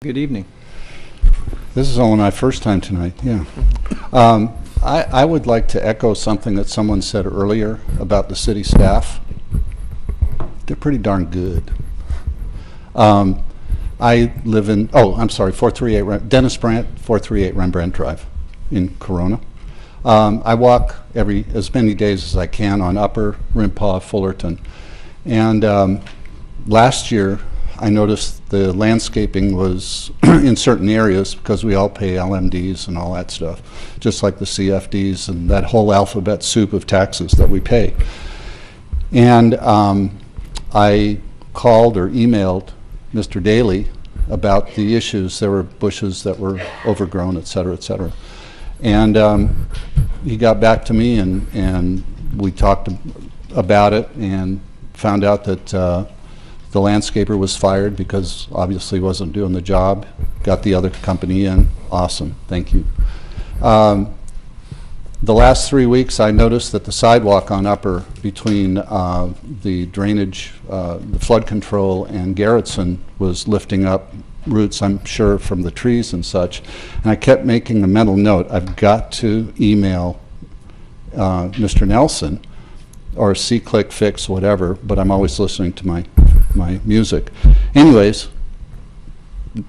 Good evening. This is only my first time tonight, yeah. I would like to echo something that someone said earlier about the city staff. They're pretty darn good. I live in, 438, Dennis Brandt, 438 Rembrandt Drive in Corona. I walk as many days as I can on Upper, Rimpaw, Fullerton. And last year, I noticed the landscaping was in certain areas, because we all pay LMDs and all that stuff, just like the CFDs and that whole alphabet soup of taxes that we pay. And I called or emailed Mr. Daly about the issues. There were bushes that were overgrown, et cetera, et cetera. And he got back to me, and we talked about it and found out that the landscaper was fired because obviously wasn't doing the job. Got the other company in. Awesome. Thank you. The last 3 weeks, I noticed that the sidewalk on Upper between the drainage, the flood control, and Garrettson was lifting up roots, I'm sure, from the trees and such. And I kept making a mental note, I've got to email Mr. Nelson or C-Click Fix, whatever, but I'm always listening to my music. Anyways,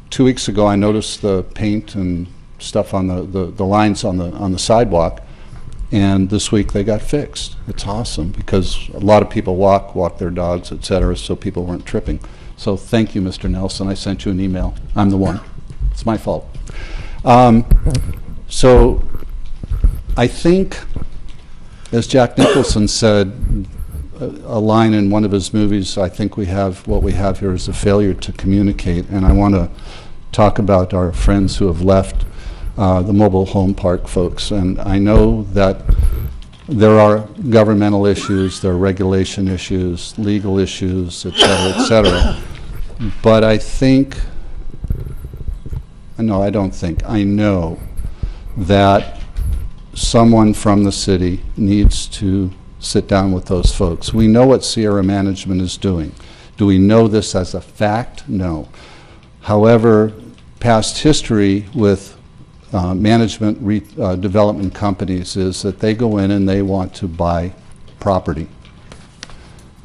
2 weeks ago I noticed the paint and stuff on the lines on the sidewalk, and this week they got fixed. It's awesome, because a lot of people walk their dogs, etc., so people weren't tripping. So thank you, Mr. Nelson. I sent you an email. I'm the one. It's my fault. So I think, as Jack Nicholson said, a line in one of his movies, I think what we have here is a failure to communicate. And I want to talk about our friends who have left, the mobile home park folks. And I know that there are governmental issues, there are regulation issues, legal issues, et cetera, et cetera. But I think, no, I don't think, I know that someone from the city needs to sit down with those folks. We know what Sierra Management is doing. Do we know this as a fact? No. However, past history with management development companies is that they go in and they want to buy property.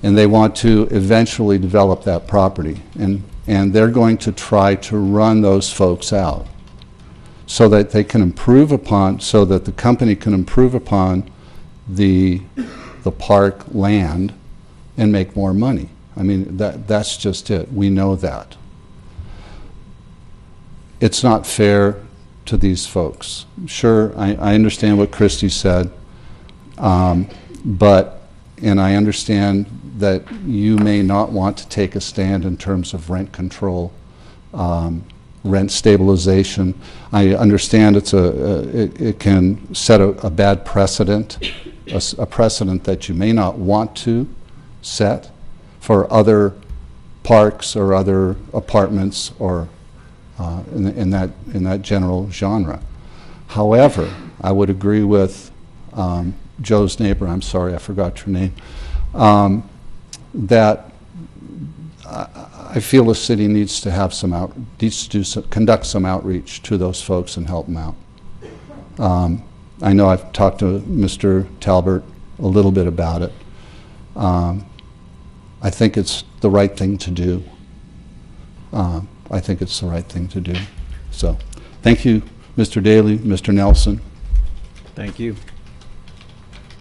And they want to eventually develop that property. And they're going to try to run those folks out so that they can improve upon, so that the company can improve upon the park land and make more money. I mean, that's just it. We know that. It's not fair to these folks. Sure, I understand what Christy said, and I understand that you may not want to take a stand in terms of rent control, rent stabilization. I understand it can set a bad precedent, a precedent that you may not want to set for other parks or other apartments or in that general genre. However, I would agree with Joe's neighbor, I'm sorry, I forgot your name, that I feel the city needs to have conduct some outreach to those folks and help them out. I know I've talked to Mr. Talbert a little bit about it. I think it's the right thing to do. I think it's the right thing to do. So, thank you, Mr. Daly, Mr. Nelson. Thank you.